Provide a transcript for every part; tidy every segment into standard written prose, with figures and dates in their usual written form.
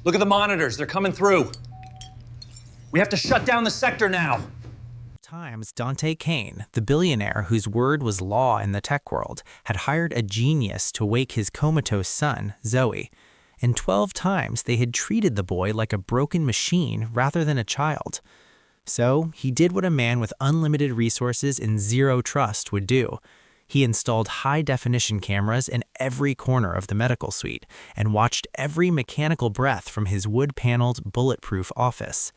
Look at the monitors, they're coming through. We have to shut down the sector now. Times Dante Kane, the billionaire whose word was law in the tech world, had hired a genius to wake his comatose son, Zoe. And 12 times they had treated the boy like a broken machine rather than a child. So he did what a man with unlimited resources and zero trust would do. He installed high-definition cameras in every corner of the medical suite and watched every mechanical breath from his wood-paneled, bulletproof office.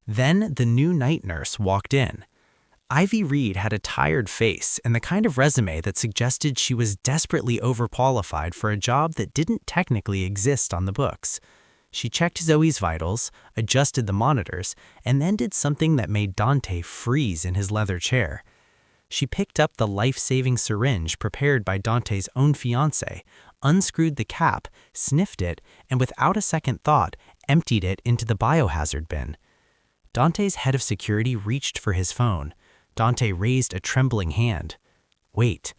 Then the new night nurse walked in. Ivy Reed had a tired face and the kind of resume that suggested she was desperately overqualified for a job that didn't technically exist on the books. She checked Zoe's vitals, adjusted the monitors, and then did something that made Dante freeze in his leather chair. She picked up the life-saving syringe prepared by Dante's own fiancé, unscrewed the cap, sniffed it, and without a second thought, emptied it into the biohazard bin. Dante's head of security reached for his phone. Dante raised a trembling hand. Wait.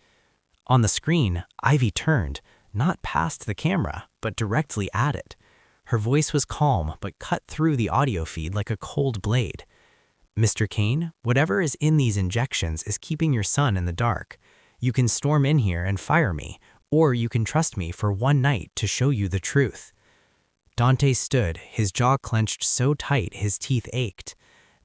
On the screen, Ivy turned, not past the camera, but directly at it. Her voice was calm, but cut through the audio feed like a cold blade. Mr. Kane, whatever is in these injections is keeping your son in the dark. You can storm in here and fire me, or you can trust me for one night to show you the truth. Dante stood, his jaw clenched so tight his teeth ached.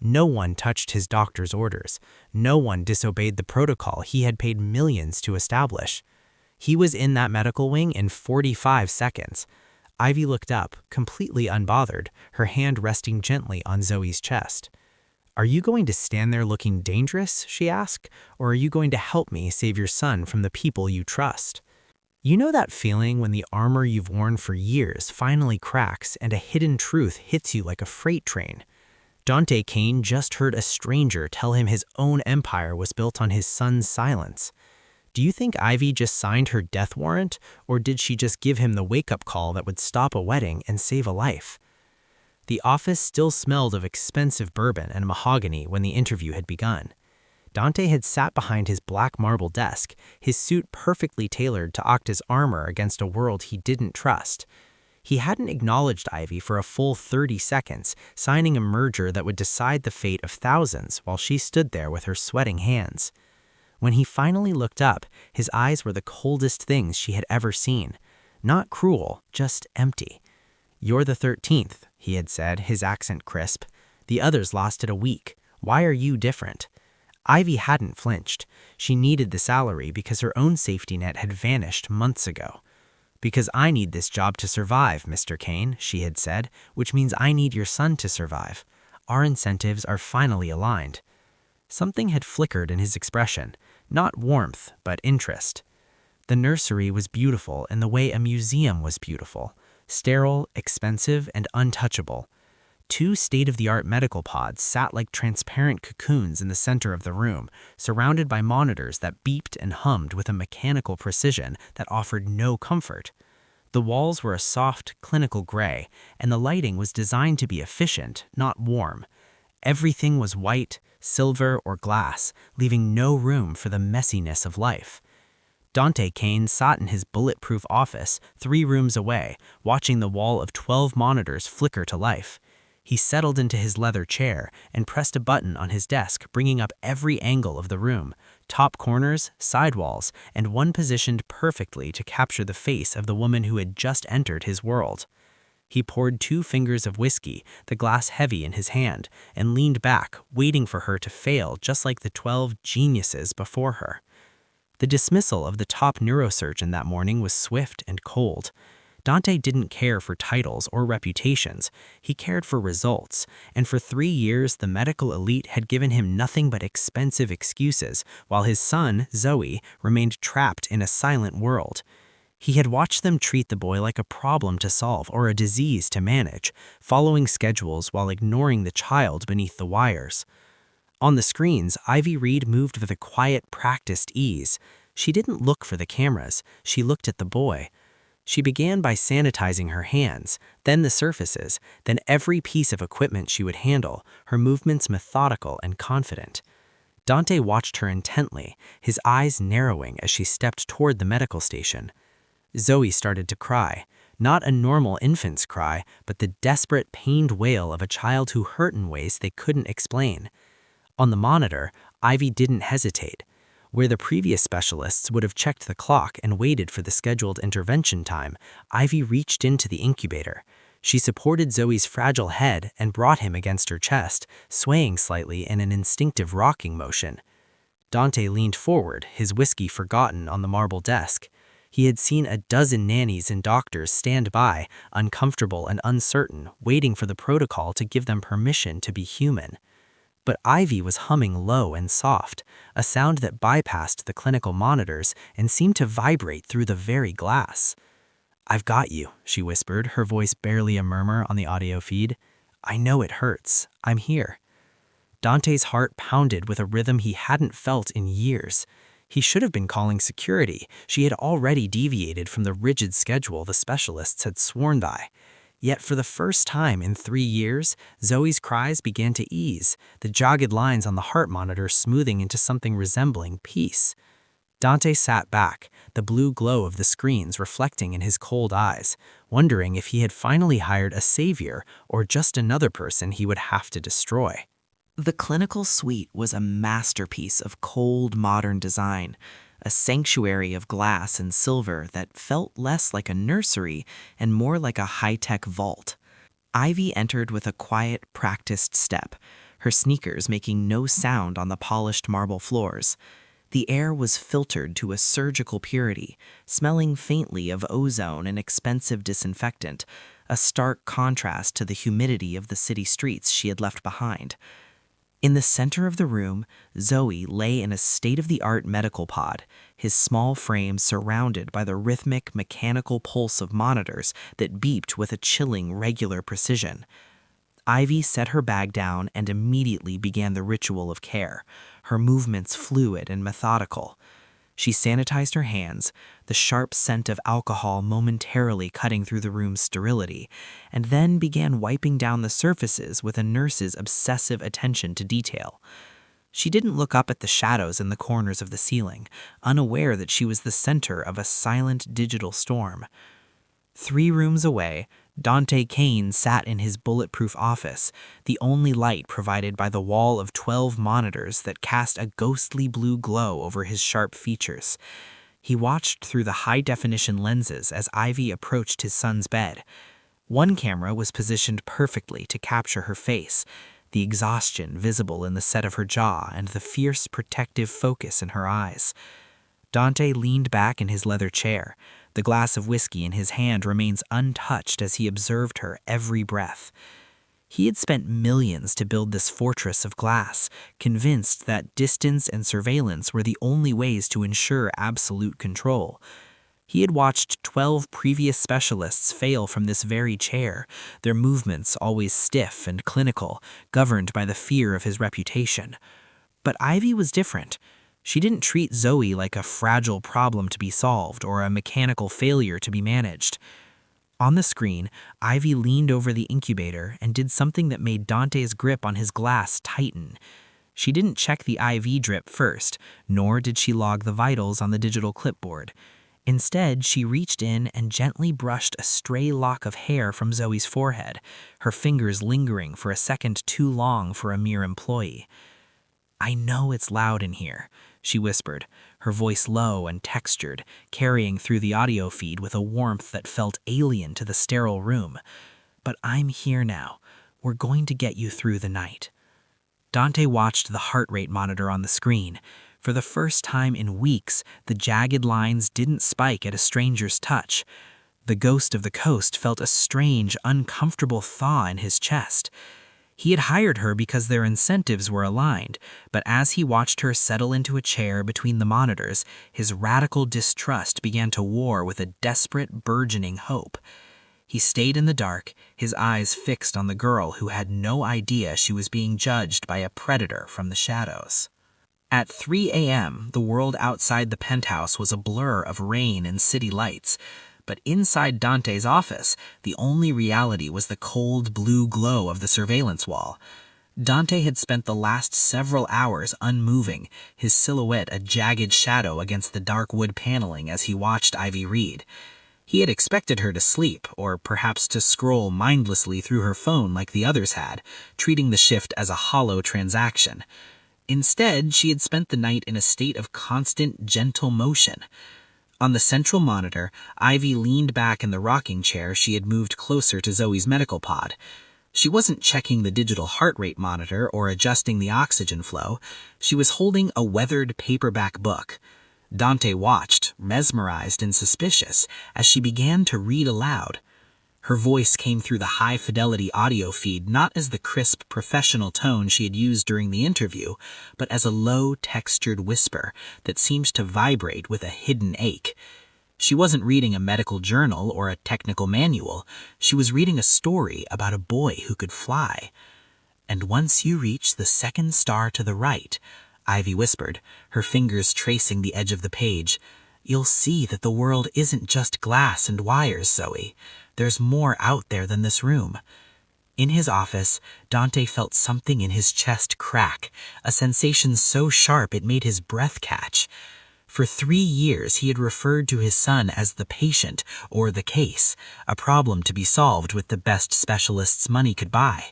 No one touched his doctor's orders. No one disobeyed the protocol he had paid millions to establish. He was in that medical wing in 45 seconds. Ivy looked up, completely unbothered, her hand resting gently on Zoe's chest. "Are you going to stand there looking dangerous?" she asked, "or are you going to help me save your son from the people you trust?" You know that feeling when the armor you've worn for years finally cracks and a hidden truth hits you like a freight train? Dante Kane just heard a stranger tell him his own empire was built on his son's silence. Do you think Ivy just signed her death warrant, or did she just give him the wake-up call that would stop a wedding and save a life? The office still smelled of expensive bourbon and mahogany when the interview had begun. Dante had sat behind his black marble desk, his suit perfectly tailored to Octa's armor against a world he didn't trust. He hadn't acknowledged Ivy for a full 30 seconds, signing a merger that would decide the fate of thousands while she stood there with her sweating hands. When he finally looked up, his eyes were the coldest things she had ever seen. Not cruel, just empty. "You're the 13th, he had said, his accent crisp. "The others lasted a week. Why are you different?" Ivy hadn't flinched. She needed the salary because her own safety net had vanished months ago. "Because I need this job to survive, Mr. Kane," she had said, "which means I need your son to survive. Our incentives are finally aligned." Something had flickered in his expression, not warmth, but interest. The nursery was beautiful in the way a museum was beautiful, sterile, expensive, and untouchable. 2 state-of-the-art medical pods sat like transparent cocoons in the center of the room, surrounded by monitors that beeped and hummed with a mechanical precision that offered no comfort. The walls were a soft, clinical gray, and the lighting was designed to be efficient, not warm. Everything was white, silver, or glass, leaving no room for the messiness of life. Dante Kane sat in his bulletproof office 3 rooms away, watching the wall of 12 monitors flicker to life. He settled into his leather chair and pressed a button on his desk, bringing up every angle of the room, top corners, side walls, and one positioned perfectly to capture the face of the woman who had just entered his world. He poured 2 fingers of whiskey, the glass heavy in his hand, and leaned back, waiting for her to fail just like the 12 geniuses before her. The dismissal of the top neurosurgeon that morning was swift and cold. Dante didn't care for titles or reputations. He cared for results, and for 3 years the medical elite had given him nothing but expensive excuses, while his son, Zoe, remained trapped in a silent world. He had watched them treat the boy like a problem to solve or a disease to manage, following schedules while ignoring the child beneath the wires. On the screens, Ivy Reed moved with a quiet, practiced ease. She didn't look for the cameras. She looked at the boy. She began by sanitizing her hands, then the surfaces, then every piece of equipment she would handle, her movements methodical and confident. Dante watched her intently, his eyes narrowing as she stepped toward the medical station. Zoe started to cry. Not a normal infant's cry, but the desperate, pained wail of a child who hurt in ways they couldn't explain. On the monitor, Ivy didn't hesitate. Where the previous specialists would have checked the clock and waited for the scheduled intervention time, Ivy reached into the incubator. She supported Zoe's fragile head and brought him against her chest, swaying slightly in an instinctive rocking motion. Dante leaned forward, his whiskey forgotten on the marble desk. He had seen a dozen nannies and doctors stand by, uncomfortable and uncertain, waiting for the protocol to give them permission to be human. But Ivy was humming low and soft, a sound that bypassed the clinical monitors and seemed to vibrate through the very glass. "I've got you," she whispered, her voice barely a murmur on the audio feed. "I know it hurts. I'm here." Dante's heart pounded with a rhythm he hadn't felt in years. He should have been calling security. She had already deviated from the rigid schedule the specialists had sworn by. Yet for the first time in 3 years, Zoe's cries began to ease, the jagged lines on the heart monitor smoothing into something resembling peace. Dante sat back, the blue glow of the screens reflecting in his cold eyes, wondering if he had finally hired a savior or just another person he would have to destroy. The clinical suite was a masterpiece of cold, modern design, a sanctuary of glass and silver that felt less like a nursery and more like a high-tech vault. Ivy entered with a quiet, practiced step, her sneakers making no sound on the polished marble floors. The air was filtered to a surgical purity, smelling faintly of ozone and expensive disinfectant, a stark contrast to the humidity of the city streets she had left behind. In the center of the room, Zoe lay in a state-of-the-art medical pod, his small frame surrounded by the rhythmic, mechanical pulse of monitors that beeped with a chilling, regular precision. Ivy set her bag down and immediately began the ritual of care, her movements fluid and methodical. She sanitized her hands, the sharp scent of alcohol momentarily cutting through the room's sterility, and then began wiping down the surfaces with a nurse's obsessive attention to detail. She didn't look up at the shadows in the corners of the ceiling, unaware that she was the center of a silent digital storm. 3 rooms away, Dante Kane sat in his bulletproof office, the only light provided by the wall of 12 monitors that cast a ghostly blue glow over his sharp features. He watched through the high-definition lenses as Ivy approached his son's bed. One camera was positioned perfectly to capture her face, the exhaustion visible in the set of her jaw and the fierce protective focus in her eyes. Dante leaned back in his leather chair. The glass of whiskey in his hand remains untouched as he observed her every breath. He had spent millions to build this fortress of glass, convinced that distance and surveillance were the only ways to ensure absolute control. He had watched 12 previous specialists fail from this very chair, their movements always stiff and clinical, governed by the fear of his reputation. But Ivy was different. She didn't treat Zoe like a fragile problem to be solved or a mechanical failure to be managed. On the screen, Ivy leaned over the incubator and did something that made Dante's grip on his glass tighten. She didn't check the IV drip first, nor did she log the vitals on the digital clipboard. Instead, she reached in and gently brushed a stray lock of hair from Zoe's forehead, her fingers lingering for a second too long for a mere employee. "I know it's loud in here," she whispered, her voice low and textured, carrying through the audio feed with a warmth that felt alien to the sterile room. "But I'm here now. We're going to get you through the night." Dante watched the heart rate monitor on the screen. For the first time in weeks, the jagged lines didn't spike at a stranger's touch. The ghost of the coast felt a strange, uncomfortable thaw in his chest. He had hired her because their incentives were aligned, but as he watched her settle into a chair between the monitors, his radical distrust began to war with a desperate, burgeoning hope. He stayed in the dark, his eyes fixed on the girl who had no idea she was being judged by a predator from the shadows. At 3 a.m., the world outside the penthouse was a blur of rain and city lights. But inside Dante's office, the only reality was the cold blue glow of the surveillance wall. Dante had spent the last several hours unmoving, his silhouette a jagged shadow against the dark wood paneling as he watched Ivy read. He had expected her to sleep, or perhaps to scroll mindlessly through her phone like the others had, treating the shift as a hollow transaction. Instead, she had spent the night in a state of constant, gentle motion. On the central monitor, Ivy leaned back in the rocking chair she had moved closer to Zoe's medical pod. She wasn't checking the digital heart rate monitor or adjusting the oxygen flow. She was holding a weathered paperback book. Dante watched, mesmerized and suspicious, as she began to read aloud. Her voice came through the high-fidelity audio feed not as the crisp, professional tone she had used during the interview, but as a low, textured whisper that seemed to vibrate with a hidden ache. She wasn't reading a medical journal or a technical manual. She was reading a story about a boy who could fly. "And once you reach the second star to the right," Ivy whispered, her fingers tracing the edge of the page, "you'll see that the world isn't just glass and wires, Zoe. There's more out there than this room." In his office, Dante felt something in his chest crack, a sensation so sharp it made his breath catch. For 3 years, he had referred to his son as the patient or the case, a problem to be solved with the best specialists money could buy.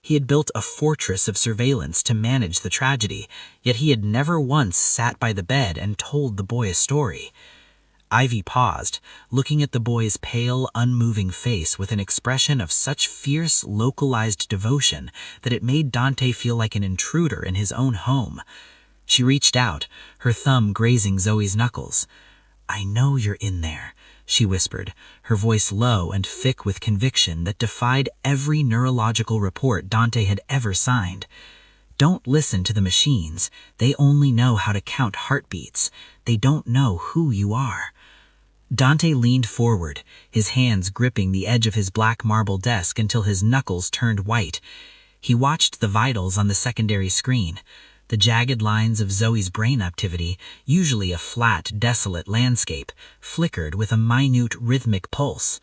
He had built a fortress of surveillance to manage the tragedy, yet he had never once sat by the bed and told the boy a story. Ivy paused, looking at the boy's pale, unmoving face with an expression of such fierce, localized devotion that it made Dante feel like an intruder in his own home. She reached out, her thumb grazing Zoe's knuckles. "I know you're in there," she whispered, her voice low and thick with conviction that defied every neurological report Dante had ever signed. "Don't listen to the machines. They only know how to count heartbeats. They don't know who you are." Dante leaned forward, his hands gripping the edge of his black marble desk until his knuckles turned white. He watched the vitals on the secondary screen. The jagged lines of Zoe's brain activity, usually a flat, desolate landscape, flickered with a minute rhythmic pulse.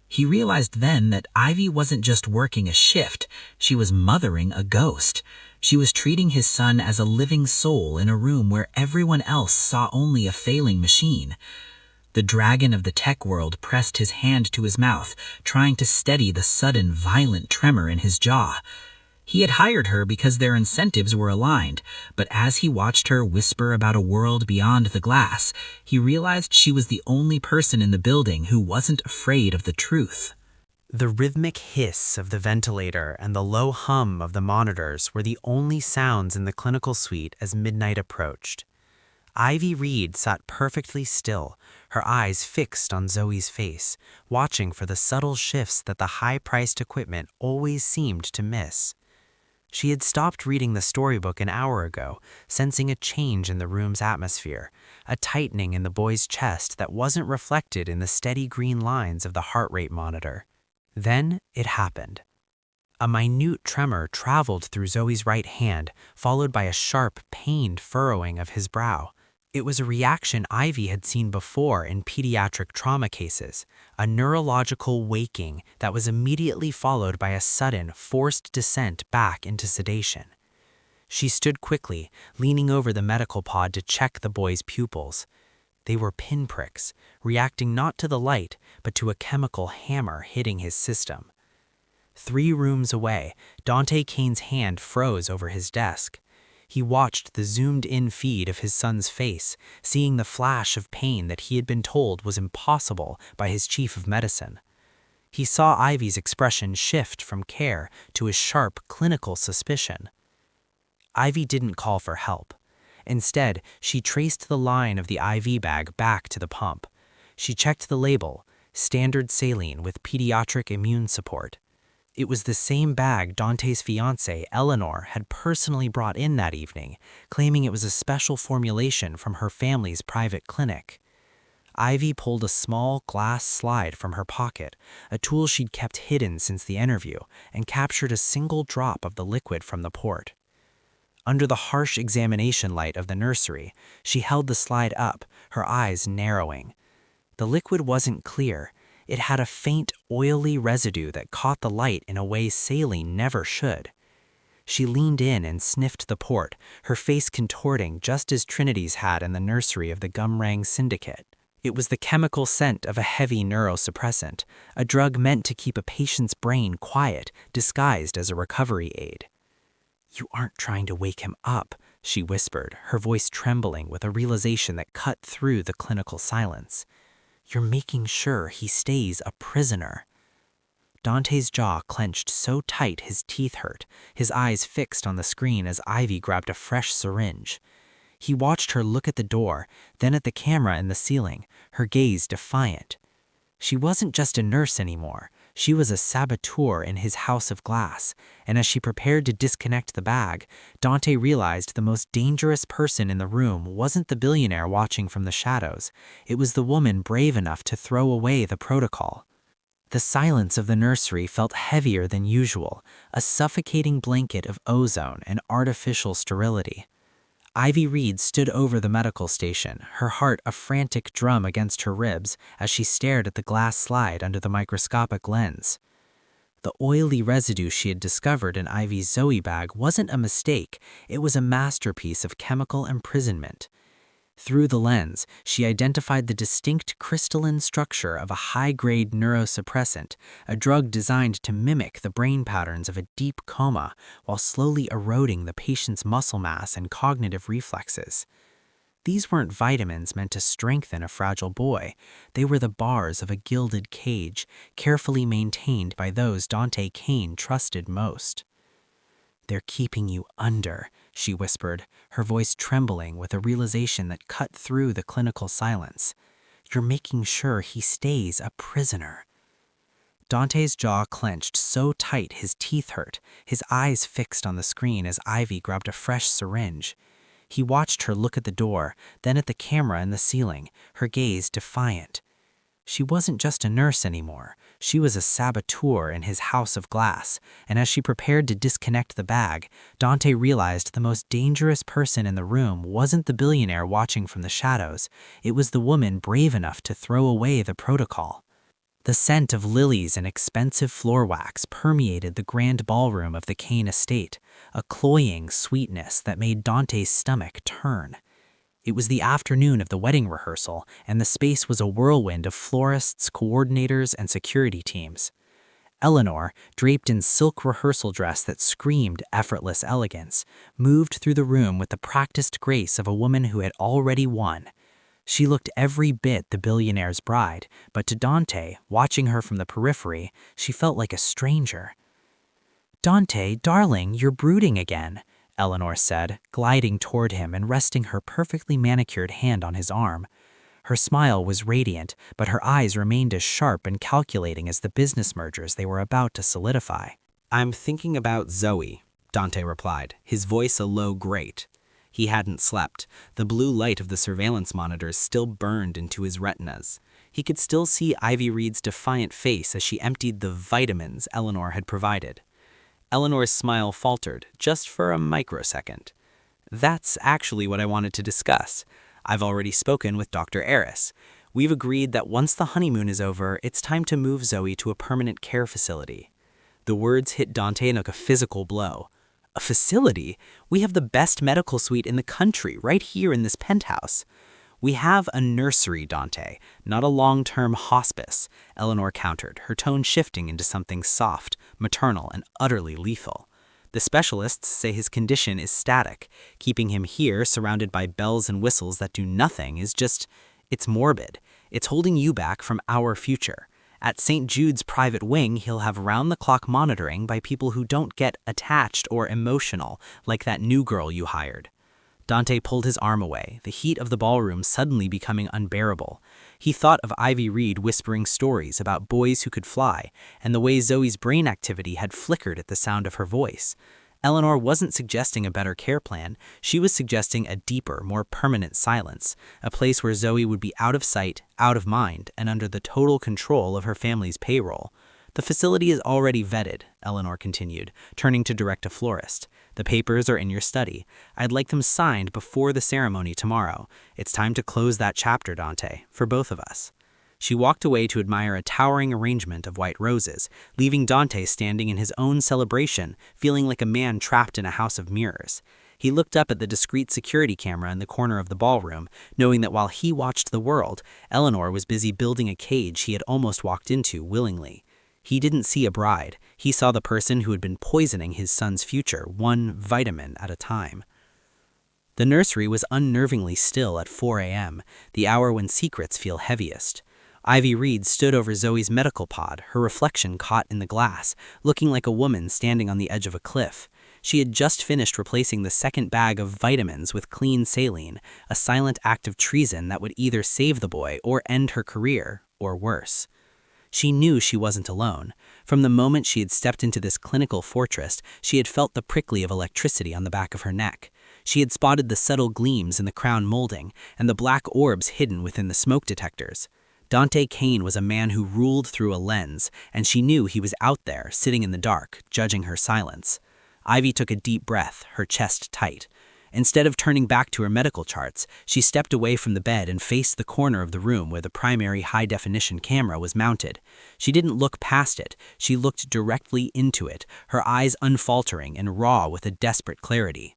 He realized then that Ivy wasn't just working a shift, she was mothering a ghost. She was treating his son as a living soul in a room where everyone else saw only a failing machine. The dragon of the tech world pressed his hand to his mouth, trying to steady the sudden, violent tremor in his jaw. He had hired her because their incentives were aligned, but as he watched her whisper about a world beyond the glass, he realized she was the only person in the building who wasn't afraid of the truth. The rhythmic hiss of the ventilator and the low hum of the monitors were the only sounds in the clinical suite as midnight approached. Ivy Reed sat perfectly still, her eyes fixed on Zoe's face, watching for the subtle shifts that the high-priced equipment always seemed to miss. She had stopped reading the storybook an hour ago, sensing a change in the room's atmosphere, a tightening in the boy's chest that wasn't reflected in the steady green lines of the heart rate monitor. Then it happened. A minute tremor traveled through Zoe's right hand, followed by a sharp, pained furrowing of his brow. It was a reaction Ivy had seen before in pediatric trauma cases, a neurological waking that was immediately followed by a sudden, forced descent back into sedation. She stood quickly, leaning over the medical pod to check the boy's pupils. They were pinpricks, reacting not to the light, but to a chemical hammer hitting his system. 3 rooms away, Dante Kane's hand froze over his desk. He watched the zoomed-in feed of his son's face, seeing the flash of pain that he had been told was impossible by his chief of medicine. He saw Ivy's expression shift from care to a sharp, clinical suspicion. Ivy didn't call for help. Instead, she traced the line of the IV bag back to the pump. She checked the label, standard saline with pediatric immune support. It was the same bag Dante's fiancée, Eleanor, had personally brought in that evening, claiming it was a special formulation from her family's private clinic. Ivy pulled a small glass slide from her pocket, a tool she'd kept hidden since the interview, and captured a single drop of the liquid from the port. Under the harsh examination light of the nursery, she held the slide up, her eyes narrowing. The liquid wasn't clear. It had a faint, oily residue that caught the light in a way saline never should. She leaned in and sniffed the port, her face contorting just as Trinity's had in the nursery of the Gumrang Syndicate. It was the chemical scent of a heavy neurosuppressant, a drug meant to keep a patient's brain quiet, disguised as a recovery aid. "You aren't trying to wake him up," she whispered, her voice trembling with a realization that cut through the clinical silence. "You're making sure he stays a prisoner." Dante's jaw clenched so tight his teeth hurt, his eyes fixed on the screen as Ivy grabbed a fresh syringe. He watched her look at the door, then at the camera in the ceiling, her gaze defiant. She wasn't just a nurse anymore. She was a saboteur in his house of glass, and as she prepared to disconnect the bag, Dante realized the most dangerous person in the room wasn't the billionaire watching from the shadows. It was the woman brave enough to throw away the protocol. The silence of the nursery felt heavier than usual, a suffocating blanket of ozone and artificial sterility. Ivy Reed stood over the medical station, her heart a frantic drum against her ribs as she stared at the glass slide under the microscopic lens. The oily residue she had discovered in Ivy's Zoe bag wasn't a mistake, it was a masterpiece of chemical imprisonment. Through the lens, she identified the distinct crystalline structure of a high-grade neurosuppressant, a drug designed to mimic the brain patterns of a deep coma while slowly eroding the patient's muscle mass and cognitive reflexes. These weren't vitamins meant to strengthen a fragile boy. They were the bars of a gilded cage, carefully maintained by those Dante Kane trusted most. "They're keeping you under," she whispered, her voice trembling with a realization that cut through the clinical silence. "You're making sure he stays a prisoner." Dante's jaw clenched so tight his teeth hurt, his eyes fixed on the screen as Ivy grabbed a fresh syringe. He watched her look at the door, then at the camera in the ceiling, her gaze defiant. She wasn't just a nurse anymore. She was a saboteur in his house of glass, and as she prepared to disconnect the bag, Dante realized the most dangerous person in the room wasn't the billionaire watching from the shadows. It was the woman brave enough to throw away the protocol. The scent of lilies and expensive floor wax permeated the grand ballroom of the Kane estate, a cloying sweetness that made Dante's stomach turn. It was the afternoon of the wedding rehearsal, and the space was a whirlwind of florists, coordinators, and security teams. Eleanor, draped in silk rehearsal dress that screamed effortless elegance, moved through the room with the practiced grace of a woman who had already won. She looked every bit the billionaire's bride, but to Dante, watching her from the periphery, she felt like a stranger. "Dante, darling, you're brooding again," Eleanor said, gliding toward him and resting her perfectly manicured hand on his arm. Her smile was radiant, but her eyes remained as sharp and calculating as the business mergers they were about to solidify. "I'm thinking about Zoe," Dante replied, his voice a low grate. He hadn't slept. The blue light of the surveillance monitors still burned into his retinas. He could still see Ivy Reed's defiant face as she emptied the vitamins Eleanor had provided. Eleanor's smile faltered, just for a microsecond. "That's actually what I wanted to discuss. I've already spoken with Dr. Eris. We've agreed that once the honeymoon is over, it's time to move Zoe to a permanent care facility." The words hit Dante like a physical blow. "A facility? We have the best medical suite in the country, right here in this penthouse." "We have a nursery, Dante, not a long-term hospice," Eleanor countered, her tone shifting into something soft, maternal, and utterly lethal. "The specialists say his condition is static. Keeping him here, surrounded by bells and whistles that do nothing, it's morbid. It's holding you back from our future. At St. Jude's private wing, he'll have round-the-clock monitoring by people who don't get attached or emotional, like that new girl you hired." Dante pulled his arm away, the heat of the ballroom suddenly becoming unbearable. He thought of Ivy Reed whispering stories about boys who could fly, and the way Zoe's brain activity had flickered at the sound of her voice. Eleanor wasn't suggesting a better care plan, she was suggesting a deeper, more permanent silence, a place where Zoe would be out of sight, out of mind, and under the total control of her family's payroll. "The facility is already vetted," Eleanor continued, turning to direct a florist. "The papers are in your study. I'd like them signed before the ceremony tomorrow. It's time to close that chapter, Dante, for both of us." She walked away to admire a towering arrangement of white roses, leaving Dante standing in his own celebration, feeling like a man trapped in a house of mirrors. He looked up at the discreet security camera in the corner of the ballroom, knowing that while he watched the world, Eleanor was busy building a cage he had almost walked into willingly. He didn't see a bride. He saw the person who had been poisoning his son's future, one vitamin at a time. The nursery was unnervingly still at 4 a.m., the hour when secrets feel heaviest. Ivy Reed stood over Zoe's medical pod, her reflection caught in the glass, looking like a woman standing on the edge of a cliff. She had just finished replacing the second bag of vitamins with clean saline, a silent act of treason that would either save the boy or end her career, or worse. She knew she wasn't alone. From the moment she had stepped into this clinical fortress, she had felt the prickly of electricity on the back of her neck. She had spotted the subtle gleams in the crown molding and the black orbs hidden within the smoke detectors. Dante Kane was a man who ruled through a lens, and she knew he was out there, sitting in the dark, judging her silence. Ivy took a deep breath, her chest tight. Instead of turning back to her medical charts, she stepped away from the bed and faced the corner of the room where the primary high-definition camera was mounted. She didn't look past it, she looked directly into it, her eyes unfaltering and raw with a desperate clarity.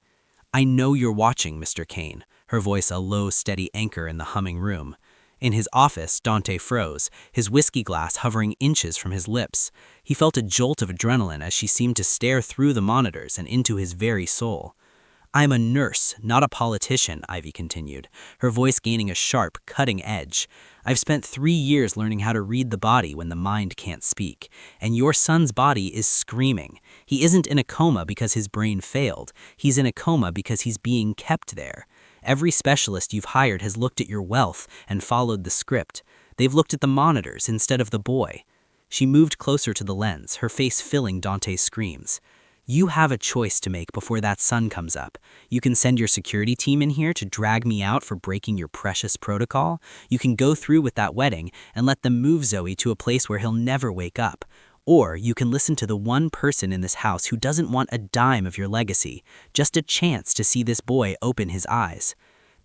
"I know you're watching, Mr. Kane," her voice a low, steady anchor in the humming room. In his office, Dante froze, his whiskey glass hovering inches from his lips. He felt a jolt of adrenaline as she seemed to stare through the monitors and into his very soul. "I'm a nurse, not a politician," Ivy continued, her voice gaining a sharp, cutting edge. "I've spent 3 years learning how to read the body when the mind can't speak, and your son's body is screaming. He isn't in a coma because his brain failed. He's in a coma because he's being kept there. Every specialist you've hired has looked at your wealth and followed the script. They've looked at the monitors instead of the boy." She moved closer to the lens, her face filling Dante's screams. "You have a choice to make before that sun comes up. You can send your security team in here to drag me out for breaking your precious protocol. You can go through with that wedding and let them move Zoe to a place where he'll never wake up. Or you can listen to the one person in this house who doesn't want a dime of your legacy, just a chance to see this boy open his eyes."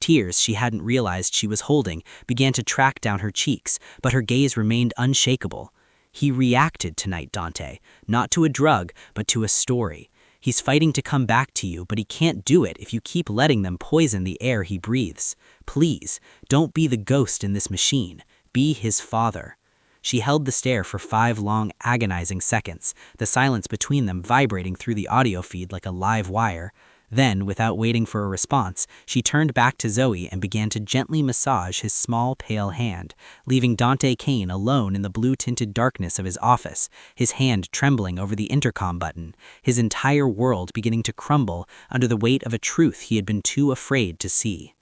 Tears she hadn't realized she was holding began to track down her cheeks, but her gaze remained unshakable. "He reacted tonight, Dante, not to a drug, but to a story. He's fighting to come back to you, but he can't do it if you keep letting them poison the air he breathes. Please, don't be the ghost in this machine. Be his father." She held the stare for 5 long, agonizing seconds, the silence between them vibrating through the audio feed like a live wire. Then, without waiting for a response, she turned back to Zoe and began to gently massage his small, pale hand, leaving Dante Kane alone in the blue-tinted darkness of his office, his hand trembling over the intercom button, his entire world beginning to crumble under the weight of a truth he had been too afraid to see.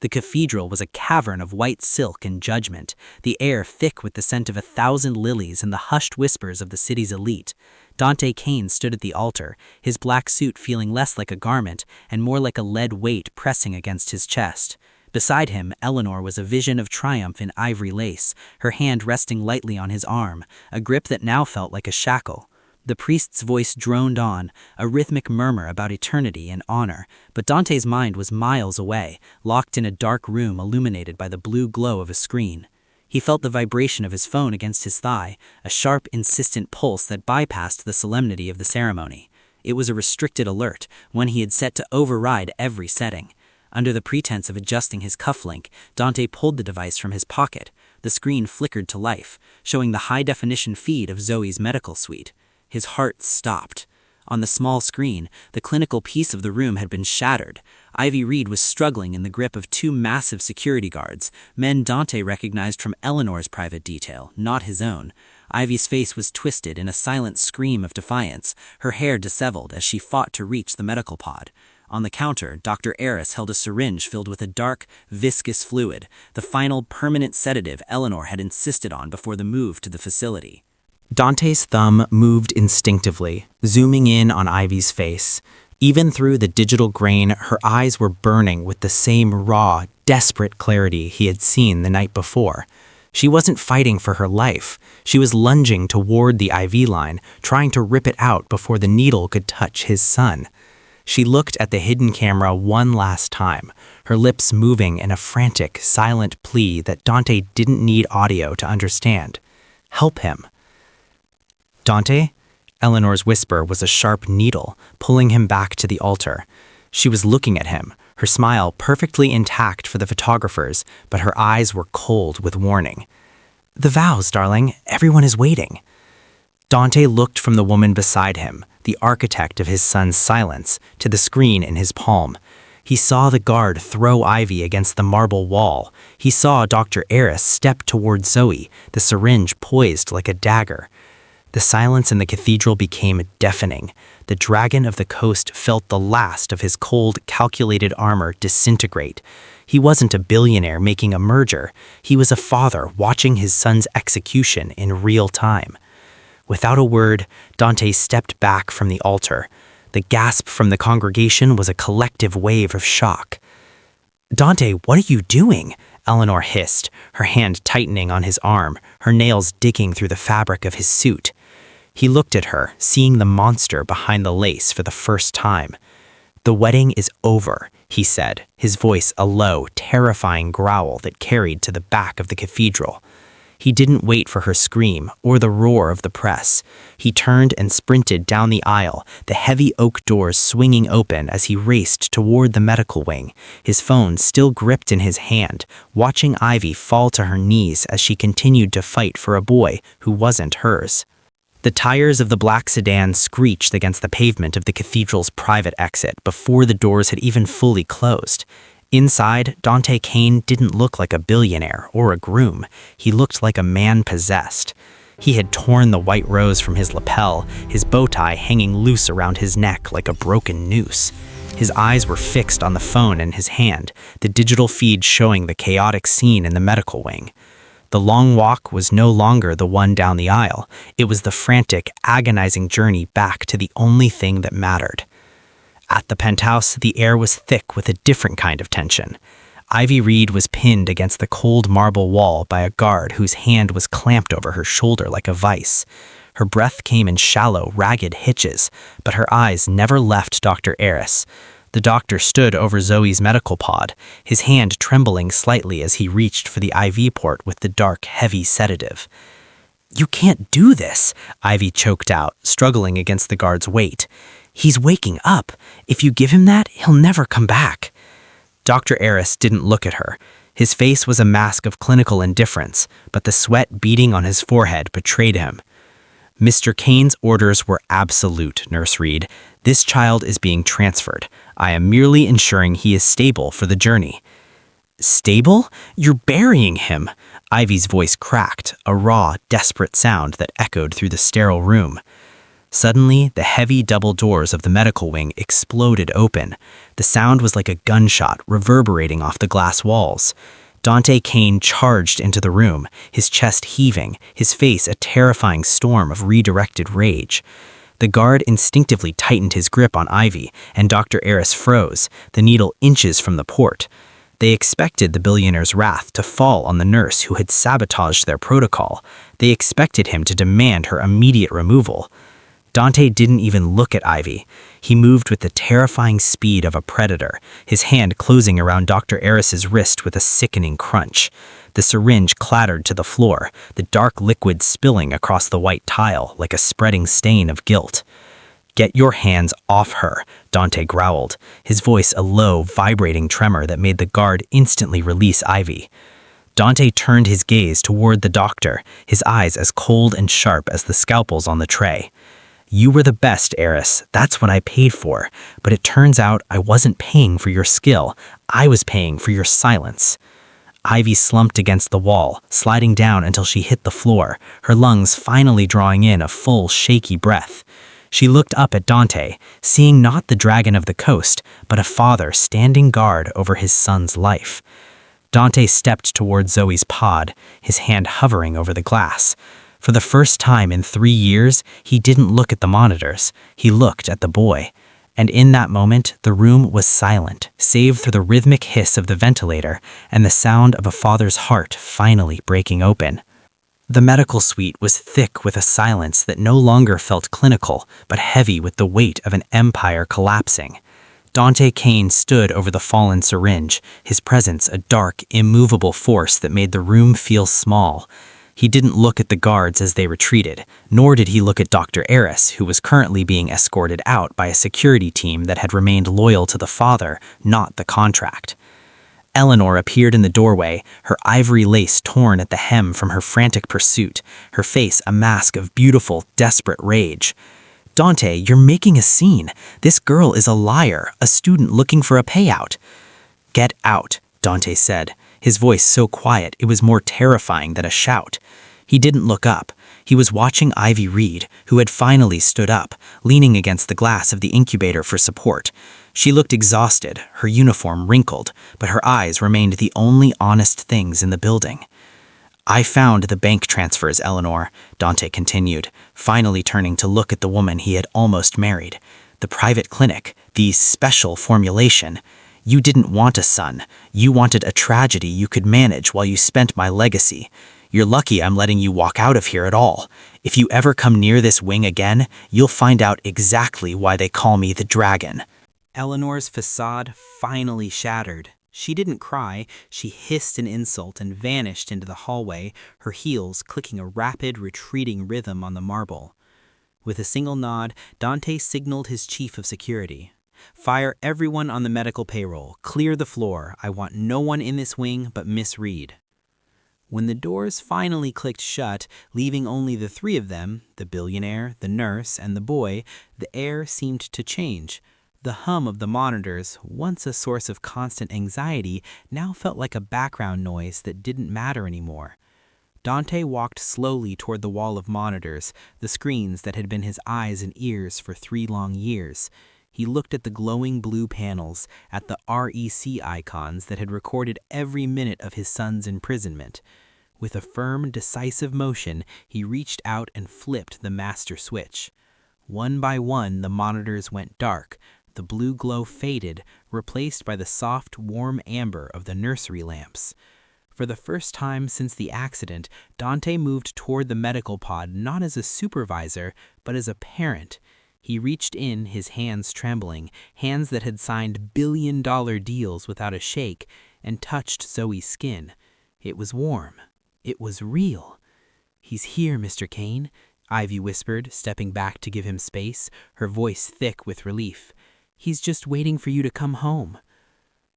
The cathedral was a cavern of white silk and judgment, the air thick with the scent of 1,000 lilies and the hushed whispers of the city's elite. Dante Kane stood at the altar, his black suit feeling less like a garment and more like a lead weight pressing against his chest. Beside him, Eleanor was a vision of triumph in ivory lace, her hand resting lightly on his arm, a grip that now felt like a shackle. The priest's voice droned on, a rhythmic murmur about eternity and honor, but Dante's mind was miles away, locked in a dark room illuminated by the blue glow of a screen. He felt the vibration of his phone against his thigh, a sharp, insistent pulse that bypassed the solemnity of the ceremony. It was a restricted alert, one he had set to override every setting. Under the pretense of adjusting his cufflink, Dante pulled the device from his pocket. The screen flickered to life, showing the high-definition feed of Zoe's medical suite. His heart stopped. On the small screen, the clinical piece of the room had been shattered. Ivy Reed was struggling in the grip of 2 massive security guards, men Dante recognized from Eleanor's private detail, not his own. Ivy's face was twisted in a silent scream of defiance, her hair disheveled as she fought to reach the medical pod. On the counter, Dr. Eris held a syringe filled with a dark, viscous fluid, the final permanent sedative Eleanor had insisted on before the move to the facility. Dante's thumb moved instinctively, zooming in on Ivy's face. Even through the digital grain, her eyes were burning with the same raw, desperate clarity he had seen the night before. She wasn't fighting for her life. She was lunging toward the IV line, trying to rip it out before the needle could touch his son. She looked at the hidden camera one last time, her lips moving in a frantic, silent plea that Dante didn't need audio to understand. Help him. "Dante?" Eleanor's whisper was a sharp needle, pulling him back to the altar. She was looking at him, her smile perfectly intact for the photographers, but her eyes were cold with warning. "The vows, darling. Everyone is waiting." Dante looked from the woman beside him, the architect of his son's silence, to the screen in his palm. He saw the guard throw Ivy against the marble wall. He saw Dr. Eris step toward Zoe, the syringe poised like a dagger. The silence in the cathedral became deafening. The dragon of the coast felt the last of his cold, calculated armor disintegrate. He wasn't a billionaire making a merger. He was a father watching his son's execution in real time. Without a word, Dante stepped back from the altar. The gasp from the congregation was a collective wave of shock. "Dante, what are you doing?" Eleanor hissed, her hand tightening on his arm, her nails digging through the fabric of his suit. He looked at her, seeing the monster behind the lace for the first time. "The wedding is over," he said, his voice a low, terrifying growl that carried to the back of the cathedral. He didn't wait for her scream or the roar of the press. He turned and sprinted down the aisle, the heavy oak doors swinging open as he raced toward the medical wing, his phone still gripped in his hand, watching Ivy fall to her knees as she continued to fight for a boy who wasn't hers. The tires of the black sedan screeched against the pavement of the cathedral's private exit before the doors had even fully closed. Inside, Dante Kane didn't look like a billionaire or a groom. He looked like a man possessed. He had torn the white rose from his lapel, his bow tie hanging loose around his neck like a broken noose. His eyes were fixed on the phone in his hand, the digital feed showing the chaotic scene in the medical wing. The long walk was no longer the one down the aisle. It was the frantic, agonizing journey back to the only thing that mattered. At the penthouse, the air was thick with a different kind of tension. Ivy Reed was pinned against the cold marble wall by a guard whose hand was clamped over her shoulder like a vice. Her breath came in shallow, ragged hitches, but her eyes never left Dr. Eris. The doctor stood over Zoe's medical pod, his hand trembling slightly as he reached for the IV port with the dark, heavy sedative. "You can't do this," Ivy choked out, struggling against the guard's weight. "He's waking up. If you give him that, he'll never come back." Dr. Eris didn't look at her. His face was a mask of clinical indifference, but the sweat beading on his forehead betrayed him. "Mr. Kane's orders were absolute, Nurse Reed. This child is being transferred. I am merely ensuring he is stable for the journey." "Stable? You're burying him." Ivy's voice cracked, a raw, desperate sound that echoed through the sterile room. Suddenly, the heavy double doors of the medical wing exploded open. The sound was like a gunshot reverberating off the glass walls. Dante Kane charged into the room, his chest heaving, his face a terrifying storm of redirected rage. The guard instinctively tightened his grip on Ivy, and Dr. Eris froze, the needle inches from the port. They expected the billionaire's wrath to fall on the nurse who had sabotaged their protocol. They expected him to demand her immediate removal. Dante didn't even look at Ivy. He moved with the terrifying speed of a predator, his hand closing around Dr. Eris's wrist with a sickening crunch. The syringe clattered to the floor, the dark liquid spilling across the white tile like a spreading stain of guilt. "Get your hands off her," Dante growled, his voice a low, vibrating tremor that made the guard instantly release Ivy. Dante turned his gaze toward the doctor, his eyes as cold and sharp as the scalpels on the tray. "You were the best, Eris. That's what I paid for. But it turns out I wasn't paying for your skill. I was paying for your silence." Ivy slumped against the wall, sliding down until she hit the floor, her lungs finally drawing in a full, shaky breath. She looked up at Dante, seeing not the dragon of the coast, but a father standing guard over his son's life. Dante stepped toward Zoe's pod, his hand hovering over the glass. For the first time in 3 years, he didn't look at the monitors. He looked at the boy. And in that moment, the room was silent, save for the rhythmic hiss of the ventilator and the sound of a father's heart finally breaking open. The medical suite was thick with a silence that no longer felt clinical, but heavy with the weight of an empire collapsing. Dante Kane stood over the fallen syringe, his presence a dark, immovable force that made the room feel small. He didn't look at the guards as they retreated, nor did he look at Dr. Eris, who was currently being escorted out by a security team that had remained loyal to the father, not the contract. Eleanor appeared in the doorway, her ivory lace torn at the hem from her frantic pursuit, her face a mask of beautiful, desperate rage. "Dante, you're making a scene. This girl is a liar, a student looking for a payout." "Get out," Dante said, his voice so quiet it was more terrifying than a shout. He didn't look up. He was watching Ivy Reed, who had finally stood up, leaning against the glass of the incubator for support. She looked exhausted, her uniform wrinkled, but her eyes remained the only honest things in the building. "I found the bank transfers, Eleanor," Dante continued, finally turning to look at the woman he had almost married. "The private clinic, the special formulation. You didn't want a son. You wanted a tragedy you could manage while you spent my legacy. You're lucky I'm letting you walk out of here at all. If you ever come near this wing again, you'll find out exactly why they call me the Dragon." Eleanor's facade finally shattered. She didn't cry, she hissed an insult and vanished into the hallway, her heels clicking a rapid, retreating rhythm on the marble. With a single nod, Dante signaled his chief of security. "Fire everyone on the medical payroll. Clear the floor. I want no one in this wing but Miss Reed." When the doors finally clicked shut, leaving only the three of them, the billionaire, the nurse, and the boy, the air seemed to change. The hum of the monitors, once a source of constant anxiety, now felt like a background noise that didn't matter anymore. Dante walked slowly toward the wall of monitors, the screens that had been his eyes and ears for 3 long years. He looked at the glowing blue panels, at the REC icons that had recorded every minute of his son's imprisonment. With a firm, decisive motion, he reached out and flipped the master switch. One by one, the monitors went dark. The blue glow faded, replaced by the soft, warm amber of the nursery lamps. For the first time since the accident, Dante moved toward the medical pod not as a supervisor, but as a parent. He reached in, his hands trembling, hands that had signed billion-dollar deals without a shake, and touched Zoe's skin. It was warm. It was real. "He's here, Mr. Kane," Ivy whispered, stepping back to give him space, her voice thick with relief. "He's just waiting for you to come home."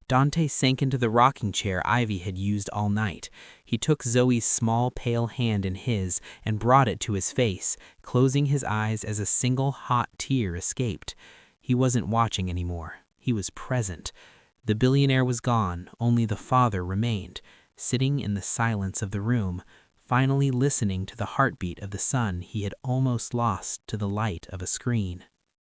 Dante sank into the rocking chair Ivy had used all night. He took Zoe's small, pale hand in his and brought it to his face, closing his eyes as a single hot tear escaped. He wasn't watching anymore. He was present. The billionaire was gone, only the father remained, sitting in the silence of the room, finally listening to the heartbeat of the son he had almost lost to the light of a screen.